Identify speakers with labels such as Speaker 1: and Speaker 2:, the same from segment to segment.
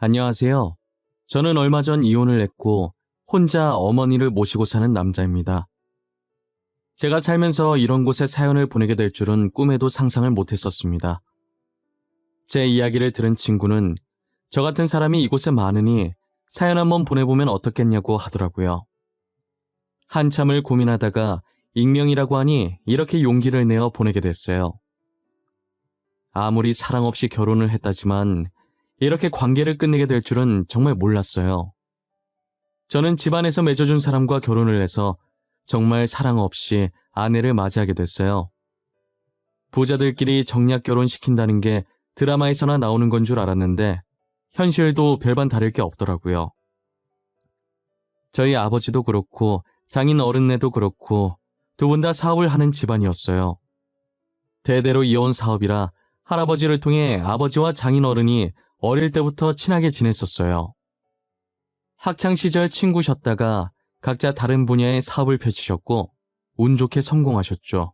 Speaker 1: 안녕하세요. 저는 얼마 전 이혼을 했고 혼자 어머니를 모시고 사는 남자입니다. 제가 살면서 이런 곳에 사연을 보내게 될 줄은 꿈에도 상상을 못했었습니다. 제 이야기를 들은 친구는 저 같은 사람이 이곳에 많으니 사연 한번 보내보면 어떻겠냐고 하더라고요. 한참을 고민하다가 익명이라고 하니 이렇게 용기를 내어 보내게 됐어요. 아무리 사랑 없이 결혼을 했다지만 이렇게 관계를 끝내게 될 줄은 정말 몰랐어요. 저는 집안에서 맺어준 사람과 결혼을 해서 정말 사랑 없이 아내를 맞이하게 됐어요. 부자들끼리 정략 결혼시킨다는 게 드라마에서나 나오는 건 줄 알았는데 현실도 별반 다를 게 없더라고요. 저희 아버지도 그렇고 장인 어른네도 그렇고 두 분 다 사업을 하는 집안이었어요. 대대로 이어온 사업이라 할아버지를 통해 아버지와 장인 어른이 어릴 때부터 친하게 지냈었어요. 학창시절 친구셨다가 각자 다른 분야의 사업을 펼치셨고 운 좋게 성공하셨죠.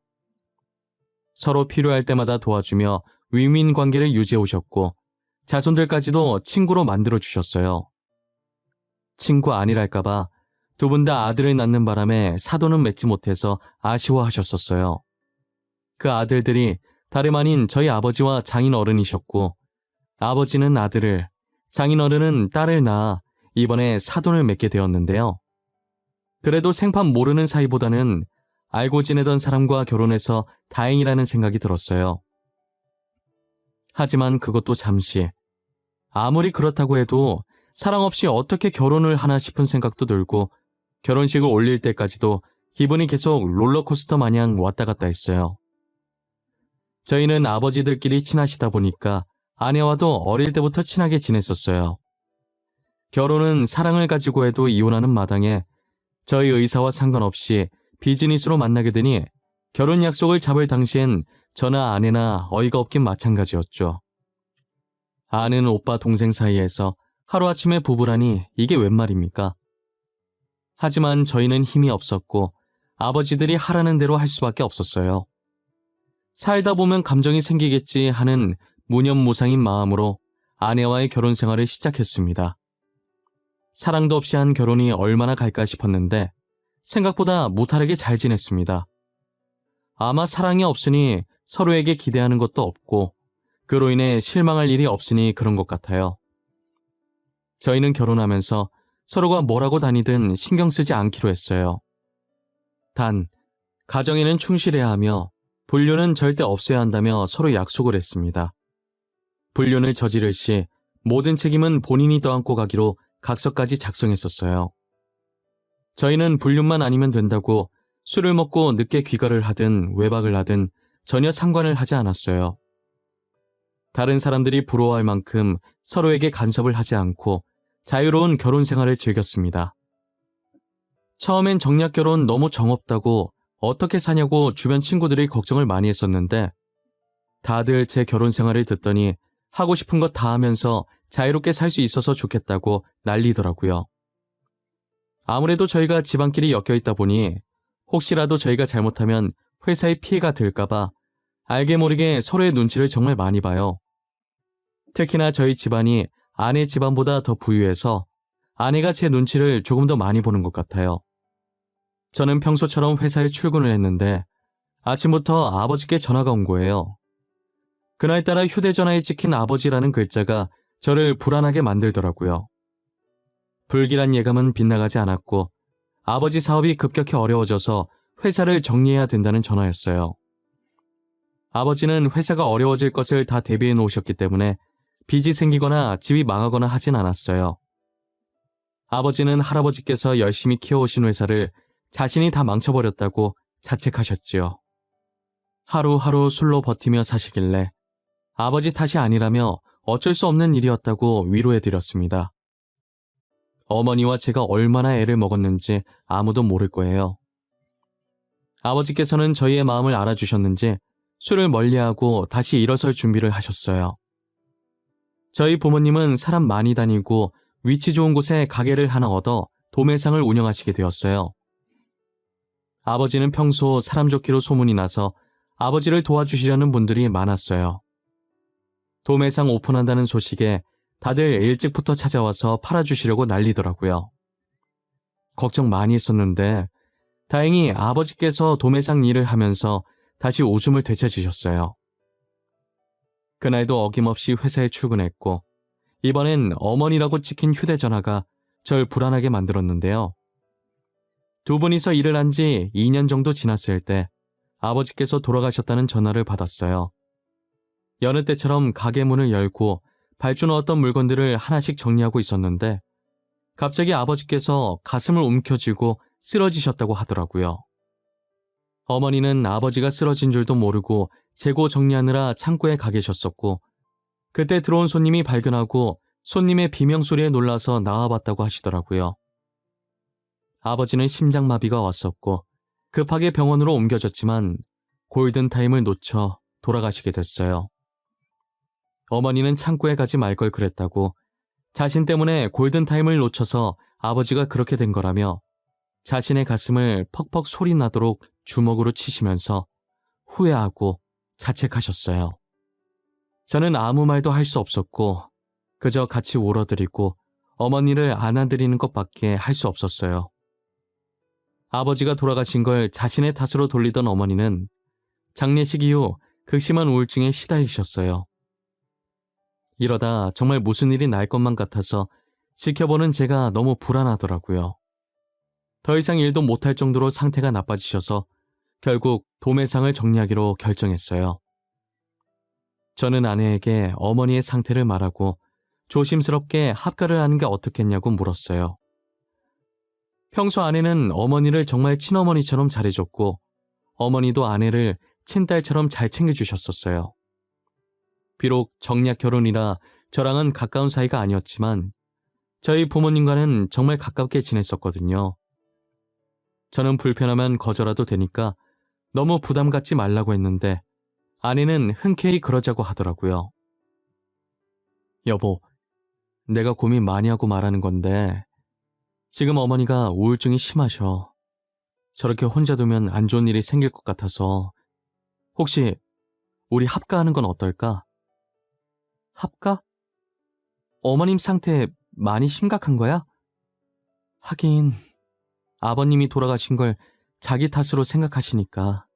Speaker 1: 서로 필요할 때마다 도와주며 윈윈 관계를 유지해 오셨고 자손들까지도 친구로 만들어주셨어요. 친구 아니랄까봐 두 분 다 아들을 낳는 바람에 사돈은 맺지 못해서 아쉬워하셨었어요. 그 아들들이 다름 아닌 저희 아버지와 장인 어른이셨고 아버지는 아들을, 장인어른은 딸을 낳아 이번에 사돈을 맺게 되었는데요. 그래도 생판 모르는 사이보다는 알고 지내던 사람과 결혼해서 다행이라는 생각이 들었어요. 하지만 그것도 잠시. 아무리 그렇다고 해도 사랑 없이 어떻게 결혼을 하나 싶은 생각도 들고 결혼식을 올릴 때까지도 기분이 계속 롤러코스터 마냥 왔다 갔다 했어요. 저희는 아버지들끼리 친하시다 보니까 아내와도 어릴 때부터 친하게 지냈었어요. 결혼은 사랑을 가지고 해도 이혼하는 마당에 저희 의사와 상관없이 비즈니스로 만나게 되니 결혼 약속을 잡을 당시엔 저나 아내나 어이가 없긴 마찬가지였죠. 아는 오빠 동생 사이에서 하루아침에 부부라니 이게 웬 말입니까? 하지만 저희는 힘이 없었고 아버지들이 하라는 대로 할 수밖에 없었어요. 살다 보면 감정이 생기겠지 하는 무념무상인 마음으로 아내와의 결혼 생활을 시작했습니다. 사랑도 없이 한 결혼이 얼마나 갈까 싶었는데 생각보다 무탈하게 잘 지냈습니다. 아마 사랑이 없으니 서로에게 기대하는 것도 없고 그로 인해 실망할 일이 없으니 그런 것 같아요. 저희는 결혼하면서 서로가 뭐라고 다니든 신경 쓰지 않기로 했어요. 단, 가정에는 충실해야 하며 불륜은 절대 없어야 한다며 서로 약속을 했습니다. 불륜을 저지를 시 모든 책임은 본인이 떠안고 가기로 각서까지 작성했었어요. 저희는 불륜만 아니면 된다고 술을 먹고 늦게 귀가를 하든 외박을 하든 전혀 상관을 하지 않았어요. 다른 사람들이 부러워할 만큼 서로에게 간섭을 하지 않고 자유로운 결혼 생활을 즐겼습니다. 처음엔 정략 결혼 너무 정없다고 어떻게 사냐고 주변 친구들이 걱정을 많이 했었는데 다들 제 결혼 생활을 듣더니 하고 싶은 것 다 하면서 자유롭게 살 수 있어서 좋겠다고 난리더라고요. 아무래도 저희가 집안끼리 엮여있다 보니 혹시라도 저희가 잘못하면 회사에 피해가 들까봐 알게 모르게 서로의 눈치를 정말 많이 봐요. 특히나 저희 집안이 아내 집안보다 더 부유해서 아내가 제 눈치를 조금 더 많이 보는 것 같아요. 저는 평소처럼 회사에 출근을 했는데 아침부터 아버지께 전화가 온 거예요. 그날따라 휴대전화에 찍힌 아버지라는 글자가 저를 불안하게 만들더라고요. 불길한 예감은 빗나가지 않았고 아버지 사업이 급격히 어려워져서 회사를 정리해야 된다는 전화였어요. 아버지는 회사가 어려워질 것을 다 대비해 놓으셨기 때문에 빚이 생기거나 집이 망하거나 하진 않았어요. 아버지는 할아버지께서 열심히 키워오신 회사를 자신이 다 망쳐버렸다고 자책하셨지요. 하루하루 술로 버티며 사시길래 아버지 탓이 아니라며 어쩔 수 없는 일이었다고 위로해드렸습니다. 어머니와 제가 얼마나 애를 먹었는지 아무도 모를 거예요. 아버지께서는 저희의 마음을 알아주셨는지 술을 멀리하고 다시 일어설 준비를 하셨어요. 저희 부모님은 사람 많이 다니고 위치 좋은 곳에 가게를 하나 얻어 도매상을 운영하시게 되었어요. 아버지는 평소 사람 좋기로 소문이 나서 아버지를 도와주시려는 분들이 많았어요. 도매상 오픈한다는 소식에 다들 일찍부터 찾아와서 팔아주시려고 난리더라고요. 걱정 많이 했었는데 다행히 아버지께서 도매상 일을 하면서 다시 웃음을 되찾으셨어요. 그날도 어김없이 회사에 출근했고 이번엔 어머니라고 찍힌 휴대전화가 절 불안하게 만들었는데요. 두 분이서 일을 한 지 2년 정도 지났을 때 아버지께서 돌아가셨다는 전화를 받았어요. 여느 때처럼 가게 문을 열고 발주 넣었던 물건들을 하나씩 정리하고 있었는데 갑자기 아버지께서 가슴을 움켜쥐고 쓰러지셨다고 하더라고요. 어머니는 아버지가 쓰러진 줄도 모르고 재고 정리하느라 창고에 가 계셨었고 그때 들어온 손님이 발견하고 손님의 비명소리에 놀라서 나와봤다고 하시더라고요. 아버지는 심장마비가 왔었고 급하게 병원으로 옮겨졌지만 골든타임을 놓쳐 돌아가시게 됐어요. 어머니는 창고에 가지 말 걸 그랬다고 자신 때문에 골든타임을 놓쳐서 아버지가 그렇게 된 거라며 자신의 가슴을 퍽퍽 소리 나도록 주먹으로 치시면서 후회하고 자책하셨어요. 저는 아무 말도 할 수 없었고 그저 같이 울어드리고 어머니를 안아드리는 것밖에 할 수 없었어요. 아버지가 돌아가신 걸 자신의 탓으로 돌리던 어머니는 장례식 이후 극심한 우울증에 시달리셨어요. 이러다 정말 무슨 일이 날 것만 같아서 지켜보는 제가 너무 불안하더라고요. 더 이상 일도 못할 정도로 상태가 나빠지셔서 결국 도매상을 정리하기로 결정했어요. 저는 아내에게 어머니의 상태를 말하고 조심스럽게 합가를 하는 게 어떻겠냐고 물었어요. 평소 아내는 어머니를 정말 친어머니처럼 잘해줬고 어머니도 아내를 친딸처럼 잘 챙겨주셨었어요. 비록 정략 결혼이라 저랑은 가까운 사이가 아니었지만 저희 부모님과는 정말 가깝게 지냈었거든요. 저는 불편하면 거절해도 되니까 너무 부담 갖지 말라고 했는데 아내는 흔쾌히 그러자고 하더라고요. 여보, 내가 고민 많이 하고 말하는 건데 지금 어머니가 우울증이 심하셔. 저렇게 혼자 두면 안 좋은 일이 생길 것 같아서 혹시 우리 합가하는 건 어떨까? 합가? 어머님 상태 많이 심각한 거야? 하긴 아버님이 돌아가신 걸 자기 탓으로 생각하시니까.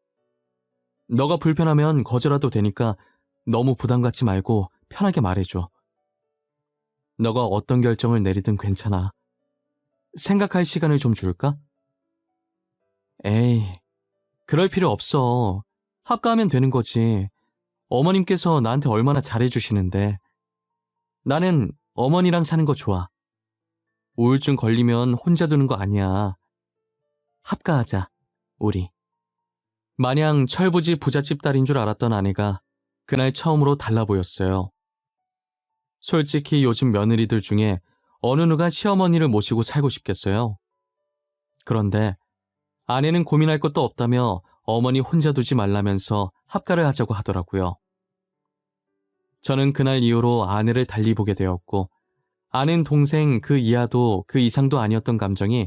Speaker 1: 너가 불편하면 거절해도 되니까 너무 부담 갖지 말고 편하게 말해줘. 너가 어떤 결정을 내리든 괜찮아. 생각할 시간을 좀 줄까? 에이, 그럴 필요 없어. 합가하면 되는 거지. 어머님께서 나한테 얼마나 잘해주시는데. 나는 어머니랑 사는 거 좋아. 우울증 걸리면 혼자 두는 거 아니야. 합가하자, 우리. 마냥 철부지 부잣집 딸인 줄 알았던 아내가 그날 처음으로 달라 보였어요. 솔직히 요즘 며느리들 중에 어느 누가 시어머니를 모시고 살고 싶겠어요. 그런데 아내는 고민할 것도 없다며 어머니 혼자 두지 말라면서 합가를 하자고 하더라고요. 저는 그날 이후로 아내를 달리 보게 되었고 아는 동생 그 이하도 그 이상도 아니었던 감정이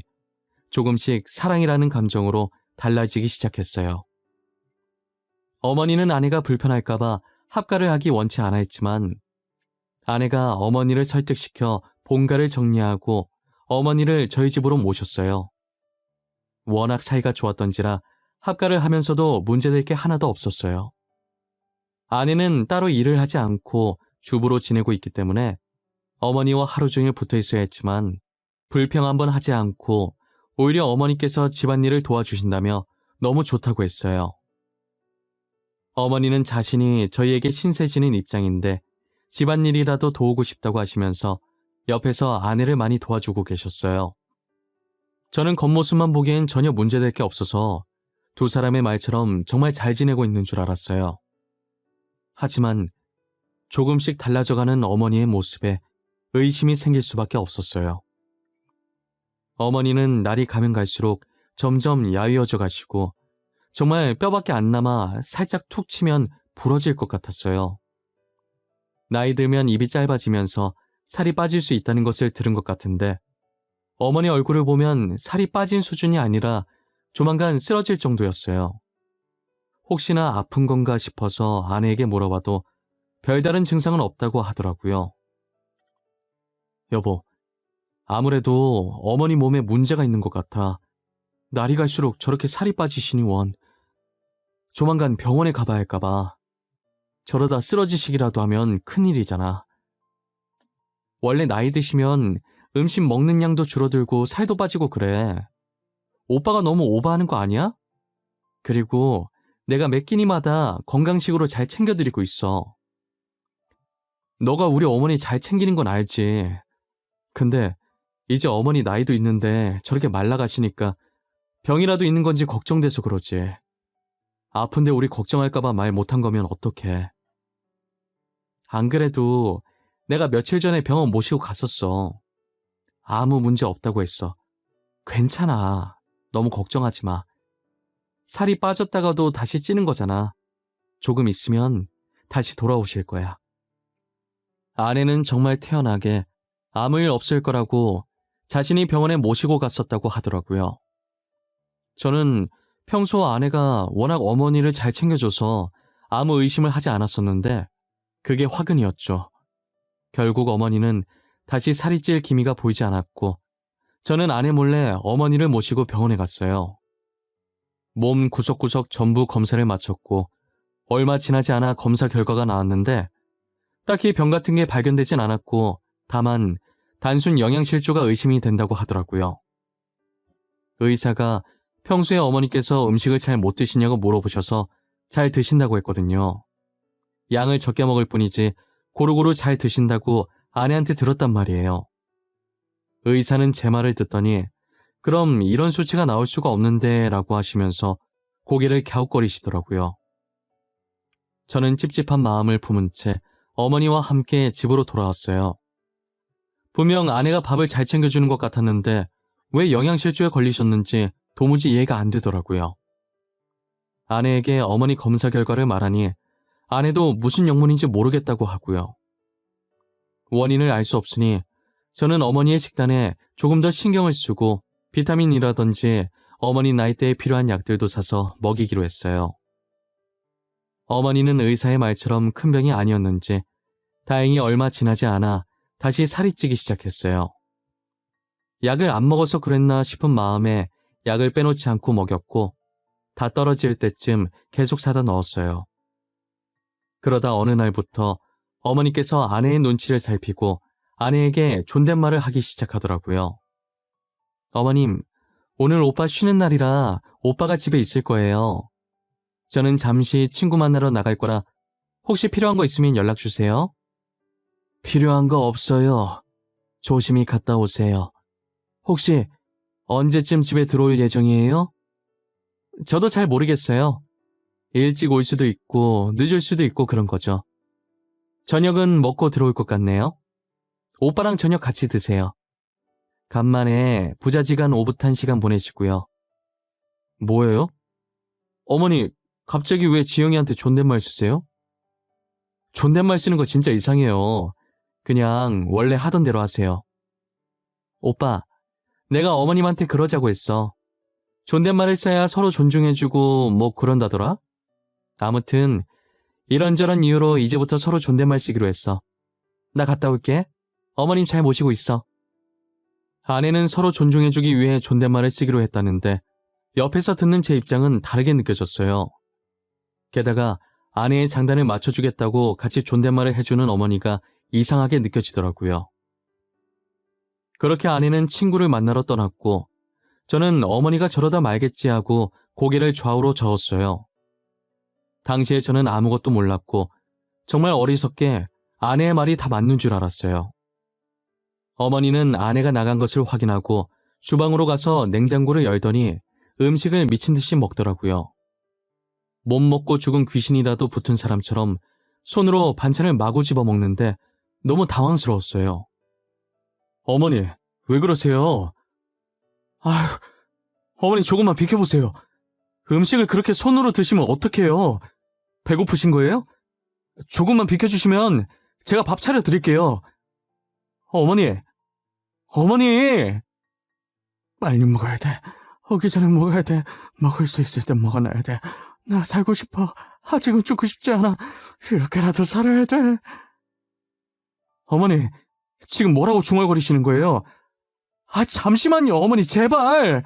Speaker 1: 조금씩 사랑이라는 감정으로 달라지기 시작했어요. 어머니는 아내가 불편할까봐 합가를 하기 원치 않아 했지만 아내가 어머니를 설득시켜 본가를 정리하고 어머니를 저희 집으로 모셨어요. 워낙 사이가 좋았던지라 합가를 하면서도 문제될 게 하나도 없었어요. 아내는 따로 일을 하지 않고 주부로 지내고 있기 때문에 어머니와 하루 종일 붙어 있어야 했지만 불평 한번 하지 않고 오히려 어머니께서 집안일을 도와주신다며 너무 좋다고 했어요. 어머니는 자신이 저희에게 신세지는 입장인데 집안일이라도 도우고 싶다고 하시면서 옆에서 아내를 많이 도와주고 계셨어요. 저는 겉모습만 보기엔 전혀 문제될 게 없어서 두 사람의 말처럼 정말 잘 지내고 있는 줄 알았어요. 하지만 조금씩 달라져가는 어머니의 모습에 의심이 생길 수밖에 없었어요. 어머니는 날이 가면 갈수록 점점 야위어져 가시고 정말 뼈밖에 안 남아 살짝 툭 치면 부러질 것 같았어요. 나이 들면 입이 짧아지면서 살이 빠질 수 있다는 것을 들은 것 같은데 어머니 얼굴을 보면 살이 빠진 수준이 아니라 조만간 쓰러질 정도였어요. 혹시나 아픈 건가 싶어서 아내에게 물어봐도 별다른 증상은 없다고 하더라고요. 여보, 아무래도 어머니 몸에 문제가 있는 것 같아. 날이 갈수록 저렇게 살이 빠지시니 원. 조만간 병원에 가봐야 할까봐. 저러다 쓰러지시기라도 하면 큰일이잖아. 원래 나이 드시면 음식 먹는 양도 줄어들고 살도 빠지고 그래. 오빠가 너무 오버하는 거 아니야? 그리고 내가 매 끼니마다 건강식으로 잘 챙겨드리고 있어. 너가 우리 어머니 잘 챙기는 건 알지. 근데 이제 어머니 나이도 있는데 저렇게 말라가시니까 병이라도 있는 건지 걱정돼서 그러지. 아픈데 우리 걱정할까봐 말 못한 거면 어떡해. 안 그래도 내가 며칠 전에 병원 모시고 갔었어. 아무 문제 없다고 했어. 괜찮아. 너무 걱정하지 마. 살이 빠졌다가도 다시 찌는 거잖아. 조금 있으면 다시 돌아오실 거야. 아내는 정말 태연하게 아무 일 없을 거라고 자신이 병원에 모시고 갔었다고 하더라고요. 저는 평소 아내가 워낙 어머니를 잘 챙겨줘서 아무 의심을 하지 않았었는데 그게 화근이었죠. 결국 어머니는 다시 살이 찔 기미가 보이지 않았고 저는 아내 몰래 어머니를 모시고 병원에 갔어요. 몸 구석구석 전부 검사를 마쳤고 얼마 지나지 않아 검사 결과가 나왔는데 딱히 병 같은 게 발견되진 않았고 다만 단순 영양실조가 의심이 된다고 하더라고요. 의사가 평소에 어머니께서 음식을 잘 못 드시냐고 물어보셔서 잘 드신다고 했거든요. 양을 적게 먹을 뿐이지 고루고루 잘 드신다고 아내한테 들었단 말이에요. 의사는 제 말을 듣더니 그럼 이런 수치가 나올 수가 없는데 라고 하시면서 고개를 갸웃거리시더라고요. 저는 찝찝한 마음을 품은 채 어머니와 함께 집으로 돌아왔어요. 분명 아내가 밥을 잘 챙겨주는 것 같았는데 왜 영양실조에 걸리셨는지 도무지 이해가 안 되더라고요. 아내에게 어머니 검사 결과를 말하니 아내도 무슨 영문인지 모르겠다고 하고요. 원인을 알 수 없으니 저는 어머니의 식단에 조금 더 신경을 쓰고 비타민이라든지 어머니 나이대에 필요한 약들도 사서 먹이기로 했어요. 어머니는 의사의 말처럼 큰 병이 아니었는지 다행히 얼마 지나지 않아 다시 살이 찌기 시작했어요. 약을 안 먹어서 그랬나 싶은 마음에 약을 빼놓지 않고 먹였고 다 떨어질 때쯤 계속 사다 넣었어요. 그러다 어느 날부터 어머니께서 아내의 눈치를 살피고 아내에게 존댓말을 하기 시작하더라고요. 어머님, 오늘 오빠 쉬는 날이라 오빠가 집에 있을 거예요. 저는 잠시 친구 만나러 나갈 거라 혹시 필요한 거 있으면 연락 주세요. 필요한 거 없어요. 조심히 갔다 오세요. 혹시 언제쯤 집에 들어올 예정이에요? 저도 잘 모르겠어요. 일찍 올 수도 있고 늦을 수도 있고 그런 거죠. 저녁은 먹고 들어올 것 같네요. 오빠랑 저녁 같이 드세요. 간만에 부자지간 오붓한 시간 보내시고요. 뭐예요? 어머니, 갑자기 왜 지영이한테 존댓말 쓰세요? 존댓말 쓰는 거 진짜 이상해요. 그냥 원래 하던 대로 하세요. 오빠, 내가 어머님한테 그러자고 했어. 존댓말을 써야 서로 존중해주고 뭐 그런다더라? 아무튼 이런저런 이유로 이제부터 서로 존댓말 쓰기로 했어. 나 갔다 올게. 어머님 잘 모시고 있어. 아내는 서로 존중해주기 위해 존댓말을 쓰기로 했다는데 옆에서 듣는 제 입장은 다르게 느껴졌어요. 게다가 아내의 장단을 맞춰주겠다고 같이 존댓말을 해주는 어머니가 이상하게 느껴지더라고요. 그렇게 아내는 친구를 만나러 떠났고 저는 어머니가 저러다 말겠지 하고 고개를 좌우로 저었어요. 당시에 저는 아무것도 몰랐고 정말 어리석게 아내의 말이 다 맞는 줄 알았어요. 어머니는 아내가 나간 것을 확인하고 주방으로 가서 냉장고를 열더니 음식을 미친 듯이 먹더라고요. 못 먹고 죽은 귀신이라도 붙은 사람처럼 손으로 반찬을 마구 집어먹는데 너무 당황스러웠어요. 어머니, 왜 그러세요? 아휴, 어머니 조금만 비켜보세요. 음식을 그렇게 손으로 드시면 어떡해요? 배고프신 거예요? 조금만 비켜주시면 제가 밥 차려드릴게요. 어머니! 빨리 먹어야 돼. 오기 전에 먹어야 돼. 먹을 수 있을 때 먹어놔야 돼. 나 살고 싶어. 아직은 죽고 싶지 않아. 이렇게라도 살아야 돼. 어머니, 지금 뭐라고 중얼거리시는 거예요? 잠시만요, 어머니, 제발.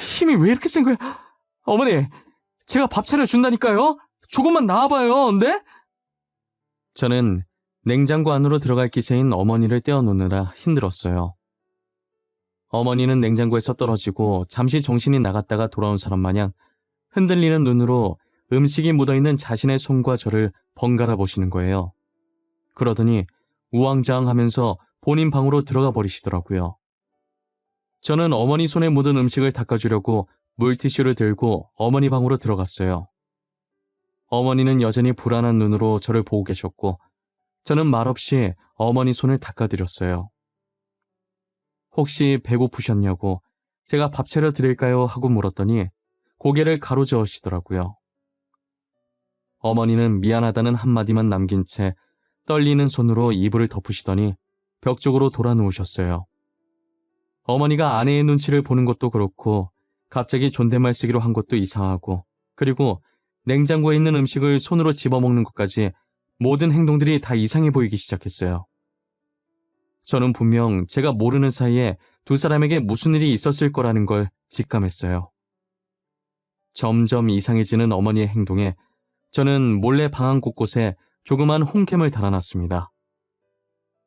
Speaker 1: 힘이 왜 이렇게 센 거야? 어머니, 제가 밥 차려준다니까요? 조금만 나와봐요, 네? 저는 냉장고 안으로 들어갈 기세인 어머니를 떼어놓느라 힘들었어요. 어머니는 냉장고에서 떨어지고 잠시 정신이 나갔다가 돌아온 사람 마냥 흔들리는 눈으로 음식이 묻어있는 자신의 손과 저를 번갈아 보시는 거예요. 그러더니 우왕좌왕하면서 본인 방으로 들어가 버리시더라고요. 저는 어머니 손에 묻은 음식을 닦아주려고 물티슈를 들고 어머니 방으로 들어갔어요. 어머니는 여전히 불안한 눈으로 저를 보고 계셨고 저는 말없이 어머니 손을 닦아드렸어요. 혹시 배고프셨냐고 제가 밥 차려 드릴까요? 하고 물었더니 고개를 가로저으시더라고요. 어머니는 미안하다는 한마디만 남긴 채 떨리는 손으로 이불을 덮으시더니 벽 쪽으로 돌아 누우셨어요. 어머니가 아내의 눈치를 보는 것도 그렇고 갑자기 존댓말 쓰기로 한 것도 이상하고 그리고 냉장고에 있는 음식을 손으로 집어먹는 것까지 모든 행동들이 다 이상해 보이기 시작했어요. 저는 분명 제가 모르는 사이에 두 사람에게 무슨 일이 있었을 거라는 걸 직감했어요. 점점 이상해지는 어머니의 행동에 저는 몰래 방안 곳곳에 조그만 홈캠을 달아놨습니다.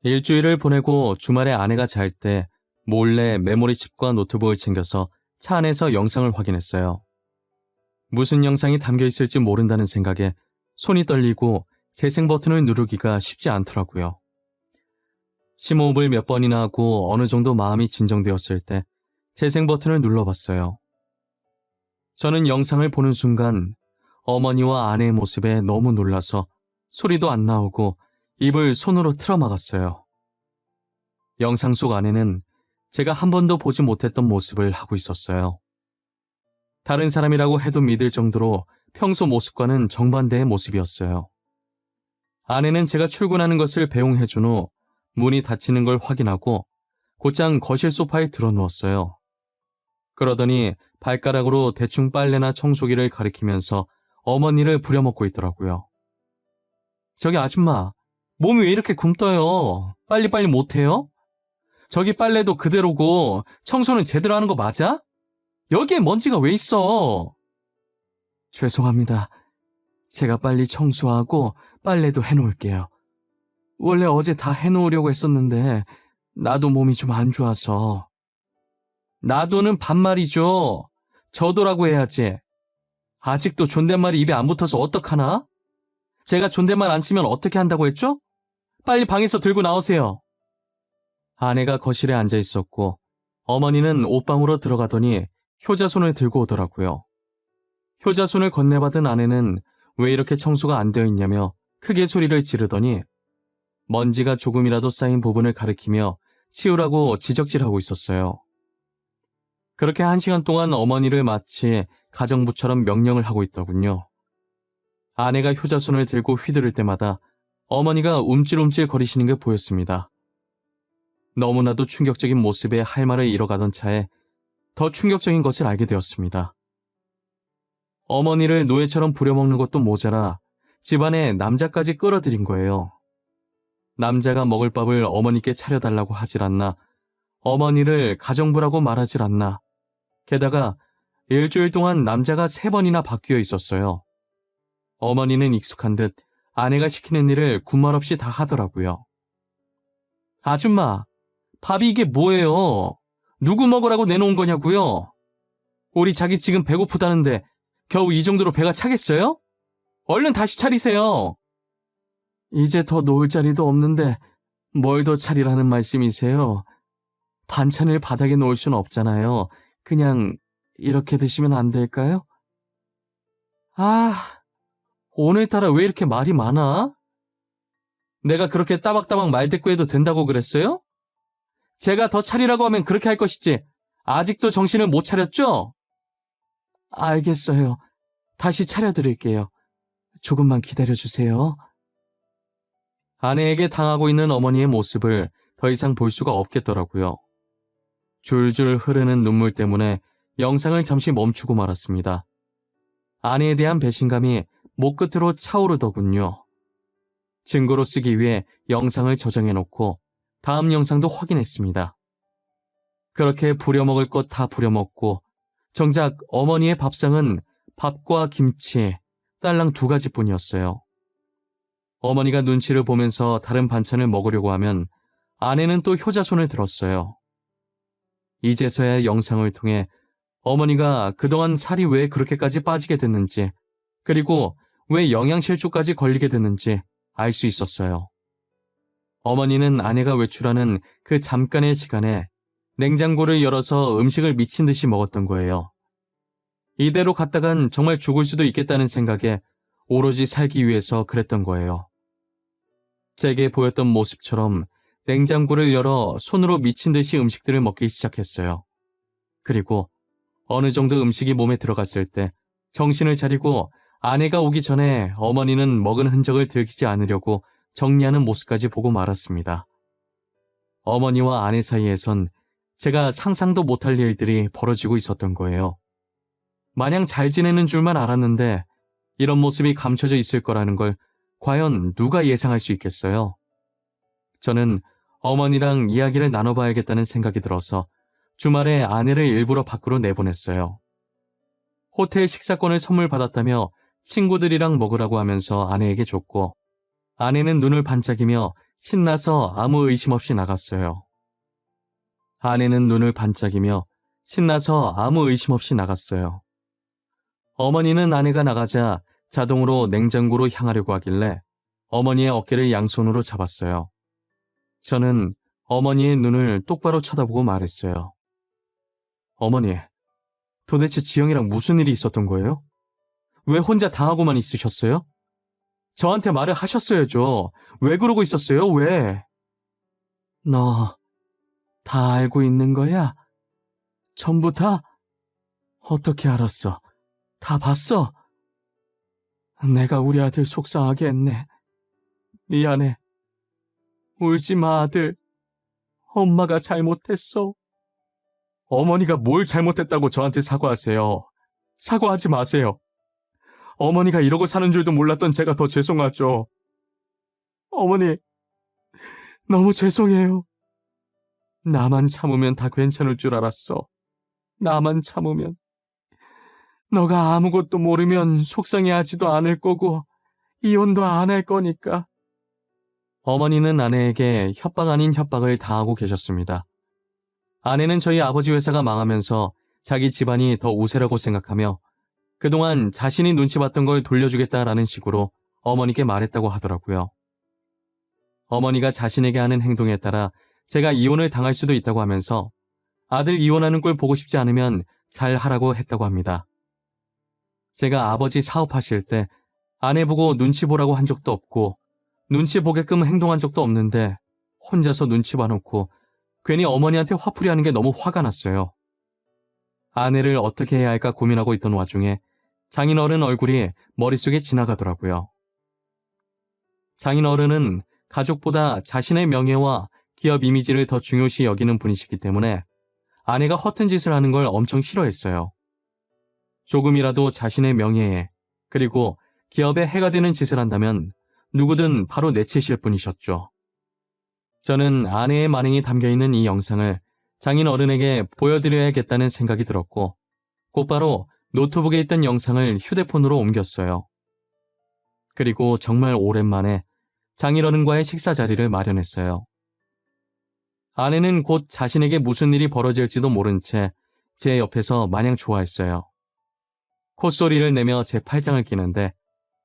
Speaker 1: 일주일을 보내고 주말에 아내가 잘 때 몰래 메모리칩과 노트북을 챙겨서 차 안에서 영상을 확인했어요. 무슨 영상이 담겨 있을지 모른다는 생각에 손이 떨리고 재생 버튼을 누르기가 쉽지 않더라고요. 심호흡을 몇 번이나 하고 어느 정도 마음이 진정되었을 때 재생 버튼을 눌러봤어요. 저는 영상을 보는 순간 어머니와 아내의 모습에 너무 놀라서 소리도 안 나오고 입을 손으로 틀어막았어요. 영상 속 아내는 제가 한 번도 보지 못했던 모습을 하고 있었어요. 다른 사람이라고 해도 믿을 정도로 평소 모습과는 정반대의 모습이었어요. 아내는 제가 출근하는 것을 배웅해준 후 문이 닫히는 걸 확인하고 곧장 거실 소파에 드러누웠어요. 그러더니 발가락으로 대충 빨래나 청소기를 가리키면서 어머니를 부려먹고 있더라고요. 저기 아줌마, 몸이 왜 이렇게 굼떠요? 빨리빨리 못해요? 저기 빨래도 그대로고 청소는 제대로 하는 거 맞아? 여기에 먼지가 왜 있어? 죄송합니다. 제가 빨리 청소하고 빨래도 해놓을게요. 원래 어제 다 해놓으려고 했었는데 나도 몸이 좀 안 좋아서. 나도는 반말이죠. 저도라고 해야지. 아직도 존댓말이 입에 안 붙어서 어떡하나? 제가 존댓말 안 쓰면 어떻게 한다고 했죠? 빨리 방에서 들고 나오세요. 아내가 거실에 앉아 있었고 어머니는 옷방으로 들어가더니 효자손을 들고 오더라고요. 효자손을 건네받은 아내는 왜 이렇게 청소가 안 되어 있냐며 크게 소리를 지르더니 먼지가 조금이라도 쌓인 부분을 가리키며 치우라고 지적질하고 있었어요. 그렇게 1시간 동안 어머니를 마치 가정부처럼 명령을 하고 있더군요. 아내가 효자손을 들고 휘두를 때마다 어머니가 움찔움찔 거리시는 게 보였습니다. 너무나도 충격적인 모습에 할 말을 잃어가던 차에 더 충격적인 것을 알게 되었습니다. 어머니를 노예처럼 부려먹는 것도 모자라 집안에 남자까지 끌어들인 거예요. 남자가 먹을 밥을 어머니께 차려달라고 하질 않나, 어머니를 가정부라고 말하질 않나, 게다가 일주일 동안 남자가 3번이나 바뀌어 있었어요. 어머니는 익숙한 듯 아내가 시키는 일을 군말 없이 다 하더라고요. 아줌마, 밥이 이게 뭐예요? 누구 먹으라고 내놓은 거냐고요? 우리 자기 지금 배고프다는데 겨우 이 정도로 배가 차겠어요? 얼른 다시 차리세요. 이제 더 놓을 자리도 없는데 뭘 더 차리라는 말씀이세요? 반찬을 바닥에 놓을 수는 없잖아요. 그냥 이렇게 드시면 안 될까요? 오늘따라 왜 이렇게 말이 많아? 내가 그렇게 따박따박 말대꾸해도 된다고 그랬어요? 제가 더 차리라고 하면 그렇게 할 것이지 아직도 정신을 못 차렸죠? 알겠어요. 다시 차려드릴게요. 조금만 기다려주세요. 아내에게 당하고 있는 어머니의 모습을 더 이상 볼 수가 없겠더라고요. 줄줄 흐르는 눈물 때문에 영상을 잠시 멈추고 말았습니다. 아내에 대한 배신감이 목 끝으로 차오르더군요. 증거로 쓰기 위해 영상을 저장해놓고 다음 영상도 확인했습니다. 그렇게 부려먹을 것 다 부려먹고 정작 어머니의 밥상은 밥과 김치, 딸랑 2가지뿐이었어요. 어머니가 눈치를 보면서 다른 반찬을 먹으려고 하면 아내는 또 효자손을 들었어요. 이제서야 영상을 통해 어머니가 그동안 살이 왜 그렇게까지 빠지게 됐는지, 그리고 왜 영양실조까지 걸리게 됐는지 알 수 있었어요. 어머니는 아내가 외출하는 그 잠깐의 시간에 냉장고를 열어서 음식을 미친 듯이 먹었던 거예요. 이대로 갔다간 정말 죽을 수도 있겠다는 생각에 오로지 살기 위해서 그랬던 거예요. 제게 보였던 모습처럼 냉장고를 열어 손으로 미친 듯이 음식들을 먹기 시작했어요. 그리고 어느 정도 음식이 몸에 들어갔을 때 정신을 차리고 아내가 오기 전에 어머니는 먹은 흔적을 들키지 않으려고 정리하는 모습까지 보고 말았습니다. 어머니와 아내 사이에선 제가 상상도 못할 일들이 벌어지고 있었던 거예요. 마냥 잘 지내는 줄만 알았는데 이런 모습이 감춰져 있을 거라는 걸 과연 누가 예상할 수 있겠어요? 저는 어머니랑 이야기를 나눠봐야겠다는 생각이 들어서 주말에 아내를 일부러 밖으로 내보냈어요. 호텔 식사권을 선물 받았다며 친구들이랑 먹으라고 하면서 아내에게 줬고, 아내는 눈을 반짝이며 신나서 아무 의심 없이 나갔어요. 어머니는 아내가 나가자 자동으로 냉장고로 향하려고 하길래 어머니의 어깨를 양손으로 잡았어요. 저는 어머니의 눈을 똑바로 쳐다보고 말했어요. 어머니, 도대체 지영이랑 무슨 일이 있었던 거예요? 왜 혼자 당하고만 있으셨어요? 저한테 말을 하셨어야죠. 왜 그러고 있었어요? 왜? 너 다 알고 있는 거야? 전부 다? 어떻게 알았어? 다 봤어? 내가 우리 아들 속상하게 했네. 미안해. 울지 마, 아들. 엄마가 잘못했어. 어머니가 뭘 잘못했다고 저한테 사과하세요. 사과하지 마세요. 어머니가 이러고 사는 줄도 몰랐던 제가 더 죄송하죠. 어머니, 너무 죄송해요. 나만 참으면 다 괜찮을 줄 알았어. 나만 참으면. 너가 아무것도 모르면 속상해하지도 않을 거고 이혼도 안 할 거니까. 어머니는 아내에게 협박 아닌 협박을 당하고 계셨습니다. 아내는 저희 아버지 회사가 망하면서 자기 집안이 더 우세라고 생각하며 그동안 자신이 눈치 봤던 걸 돌려주겠다라는 식으로 어머니께 말했다고 하더라고요. 어머니가 자신에게 하는 행동에 따라 제가 이혼을 당할 수도 있다고 하면서 아들 이혼하는 꼴 보고 싶지 않으면 잘 하라고 했다고 합니다. 제가 아버지 사업하실 때 아내 보고 눈치 보라고 한 적도 없고 눈치 보게끔 행동한 적도 없는데 혼자서 눈치 봐놓고 괜히 어머니한테 화풀이하는 게 너무 화가 났어요. 아내를 어떻게 해야 할까 고민하고 있던 와중에 장인어른 얼굴이 머릿속에 지나가더라고요. 장인어른은 가족보다 자신의 명예와 기업 이미지를 더 중요시 여기는 분이시기 때문에 아내가 허튼 짓을 하는 걸 엄청 싫어했어요. 조금이라도 자신의 명예에 그리고 기업에 해가 되는 짓을 한다면 누구든 바로 내치실 분이셨죠. 저는 아내의 만행이 담겨있는 이 영상을 장인어른에게 보여드려야겠다는 생각이 들었고 곧바로 노트북에 있던 영상을 휴대폰으로 옮겼어요. 그리고 정말 오랜만에 장인어른과의 식사 자리를 마련했어요. 아내는 곧 자신에게 무슨 일이 벌어질지도 모른 채 제 옆에서 마냥 좋아했어요. 콧소리를 내며 제 팔짱을 끼는데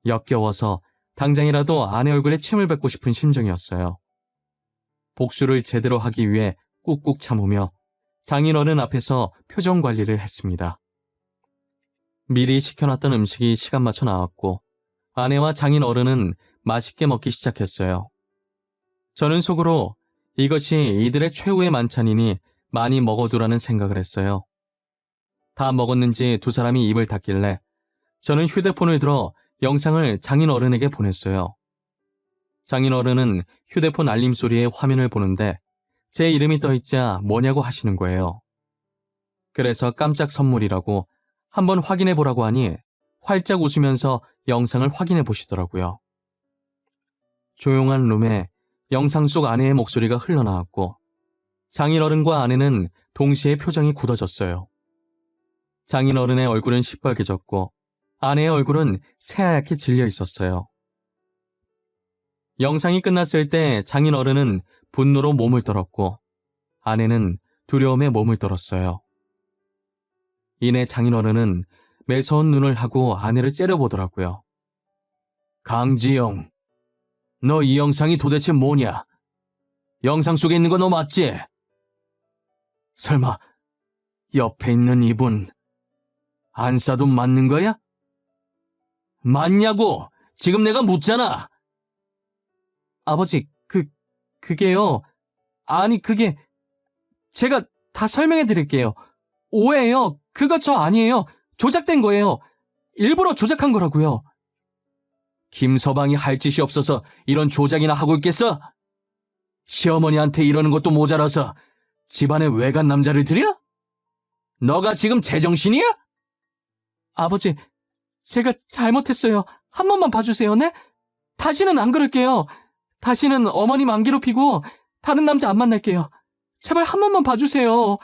Speaker 1: 역겨워서 당장이라도 아내 얼굴에 침을 뱉고 싶은 심정이었어요. 복수를 제대로 하기 위해 꾹꾹 참으며 장인어른 앞에서 표정 관리를 했습니다. 미리 시켜놨던 음식이 시간 맞춰 나왔고 아내와 장인어른은 맛있게 먹기 시작했어요. 저는 속으로 이것이 이들의 최후의 만찬이니 많이 먹어두라는 생각을 했어요. 다 먹었는지 두 사람이 입을 닫길래 저는 휴대폰을 들어 영상을 장인어른에게 보냈어요. 장인어른은 휴대폰 알림 소리에 화면을 보는데 제 이름이 떠있자 뭐냐고 하시는 거예요. 그래서 깜짝 선물이라고 한번 확인해 보라고 하니 활짝 웃으면서 영상을 확인해 보시더라고요. 조용한 룸에 영상 속 아내의 목소리가 흘러나왔고 장인어른과 아내는 동시에 표정이 굳어졌어요. 장인어른의 얼굴은 시뻘개졌고 아내의 얼굴은 새하얗게 질려 있었어요. 영상이 끝났을 때 장인어른은 분노로 몸을 떨었고 아내는 두려움에 몸을 떨었어요. 이내 장인어른은 매서운 눈을 하고 아내를 째려보더라고요. 강지영, 너 이 영상이 도대체 뭐냐? 영상 속에 있는 거 너 맞지? 설마 옆에 있는 이분 안사돈 맞는 거야? 맞냐고! 지금 내가 묻잖아! 아버지, 그게요. 아니, 그게 제가 다 설명해 드릴게요. 오해예요. 그거 저 아니에요. 조작된 거예요. 일부러 조작한 거라고요. 김서방이 할 짓이 없어서 이런 조작이나 하고 있겠어? 시어머니한테 이러는 것도 모자라서 집안에 외간 남자를 들여? 너가 지금 제정신이야? 아버지, 제가 잘못했어요. 한 번만 봐주세요, 네? 다시는 안 그럴게요. 다시는 어머님 안 괴롭히고 다른 남자 안 만날게요. 제발 한 번만 봐주세요.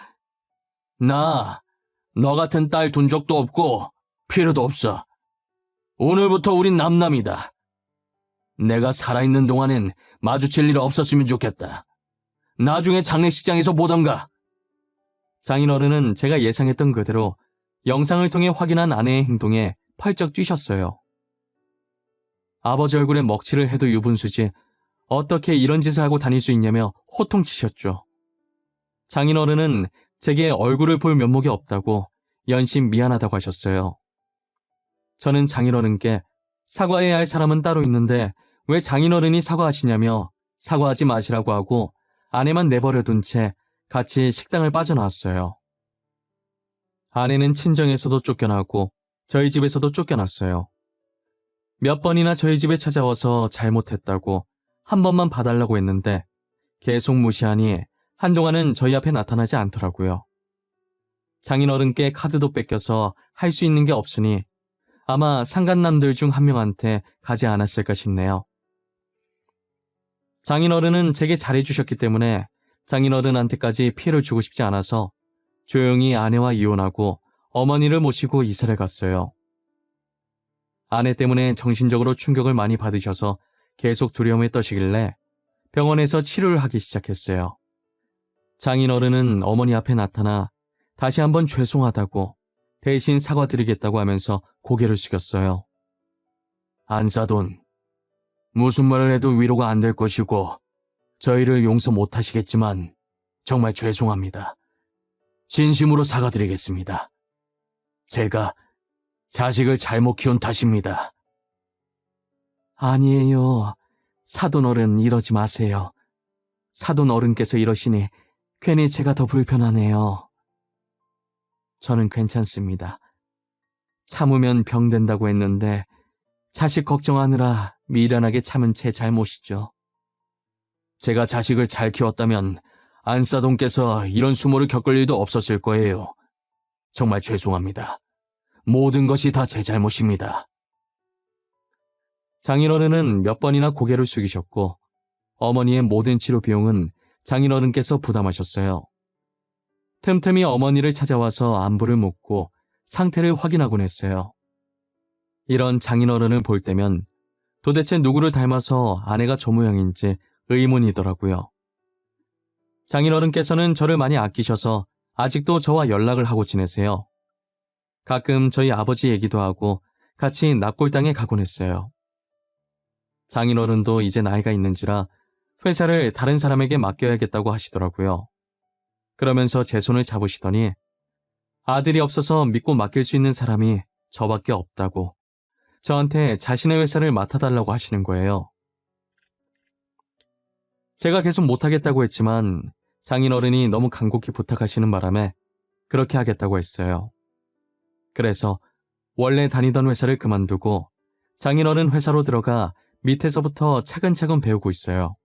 Speaker 1: 너 같은 딸 둔 적도 없고 필요도 없어. 오늘부터 우린 남남이다. 내가 살아있는 동안엔 마주칠 일 없었으면 좋겠다. 나중에 장례식장에서 보던가. 장인어른은 제가 예상했던 그대로 영상을 통해 확인한 아내의 행동에 펄쩍 뛰셨어요. 아버지 얼굴에 먹칠을 해도 유분수지 어떻게 이런 짓을 하고 다닐 수 있냐며 호통치셨죠. 장인어른은 제게 얼굴을 볼 면목이 없다고 연신 미안하다고 하셨어요. 저는 장인어른께 사과해야 할 사람은 따로 있는데 왜 장인어른이 사과하시냐며 사과하지 마시라고 하고 아내만 내버려 둔 채 같이 식당을 빠져나왔어요. 아내는 친정에서도 쫓겨나고 저희 집에서도 쫓겨났어요. 몇 번이나 저희 집에 찾아와서 잘못했다고 한 번만 봐달라고 했는데 계속 무시하니 한동안은 저희 앞에 나타나지 않더라고요. 장인어른께 카드도 뺏겨서 할 수 있는 게 없으니 아마 상간남들 중 한 명한테 가지 않았을까 싶네요. 장인어른은 제게 잘해주셨기 때문에 장인어른한테까지 피해를 주고 싶지 않아서 조용히 아내와 이혼하고 어머니를 모시고 이사를 갔어요. 아내 때문에 정신적으로 충격을 많이 받으셔서 계속 두려움에 떠시길래 병원에서 치료를 하기 시작했어요. 장인어른은 어머니 앞에 나타나 다시 한번 죄송하다고 대신 사과드리겠다고 하면서 고개를 숙였어요. 안사돈, 무슨 말을 해도 위로가 안 될 것이고 저희를 용서 못 하시겠지만 정말 죄송합니다. 진심으로 사과드리겠습니다. 제가 자식을 잘못 키운 탓입니다. 아니에요. 사돈어른 이러지 마세요. 사돈어른께서 이러시니 괜히 제가 더 불편하네요. 저는 괜찮습니다. 참으면 병된다고 했는데 자식 걱정하느라 미련하게 참은 제 잘못이죠. 제가 자식을 잘 키웠다면 안사돈께서 이런 수모를 겪을 일도 없었을 거예요. 정말 죄송합니다. 모든 것이 다 제 잘못입니다. 장인어른은 몇 번이나 고개를 숙이셨고 어머니의 모든 치료 비용은 장인어른께서 부담하셨어요. 틈틈이 어머니를 찾아와서 안부를 묻고 상태를 확인하곤 했어요. 이런 장인어른을 볼 때면 도대체 누구를 닮아서 아내가 저 모양인지 의문이더라고요. 장인어른께서는 저를 많이 아끼셔서 아직도 저와 연락을 하고 지내세요. 가끔 저희 아버지 얘기도 하고 같이 납골당에 가곤 했어요. 장인어른도 이제 나이가 있는지라 회사를 다른 사람에게 맡겨야겠다고 하시더라고요. 그러면서 제 손을 잡으시더니 아들이 없어서 믿고 맡길 수 있는 사람이 저밖에 없다고 저한테 자신의 회사를 맡아달라고 하시는 거예요. 제가 계속 못하겠다고 했지만 장인어른이 너무 간곡히 부탁하시는 바람에 그렇게 하겠다고 했어요. 그래서 원래 다니던 회사를 그만두고 장인어른 회사로 들어가 밑에서부터 차근차근 배우고 있어요.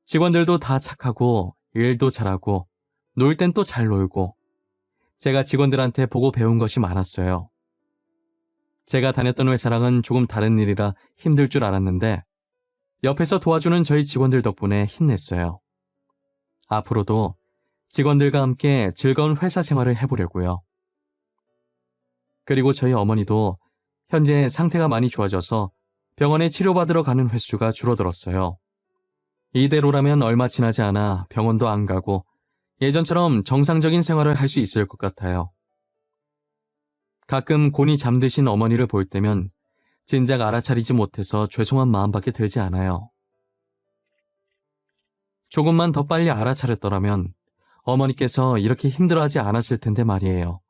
Speaker 1: 직원들도 다 착하고 일도 잘하고 놀 땐 또 잘 놀고 제가 직원들한테 보고 배운 것이 많았어요. 제가 다녔던 회사랑은 조금 다른 일이라 힘들 줄 알았는데 옆에서 도와주는 저희 직원들 덕분에 힘냈어요. 앞으로도 직원들과 함께 즐거운 회사 생활을 해보려고요. 그리고 저희 어머니도 현재 상태가 많이 좋아져서 병원에 치료받으러 가는 횟수가 줄어들었어요. 이대로라면 얼마 지나지 않아 병원도 안 가고 예전처럼 정상적인 생활을 할 수 있을 것 같아요. 가끔 곤히 잠드신 어머니를 볼 때면 진작 알아차리지 못해서 죄송한 마음밖에 들지 않아요. 조금만 더 빨리 알아차렸더라면 어머니께서 이렇게 힘들어하지 않았을 텐데 말이에요.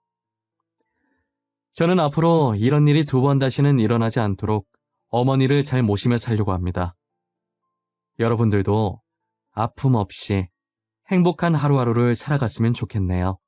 Speaker 1: 저는 앞으로 이런 일이 2번 다시는 일어나지 않도록 어머니를 잘 모시며 살려고 합니다. 여러분들도 아픔 없이 행복한 하루하루를 살아갔으면 좋겠네요.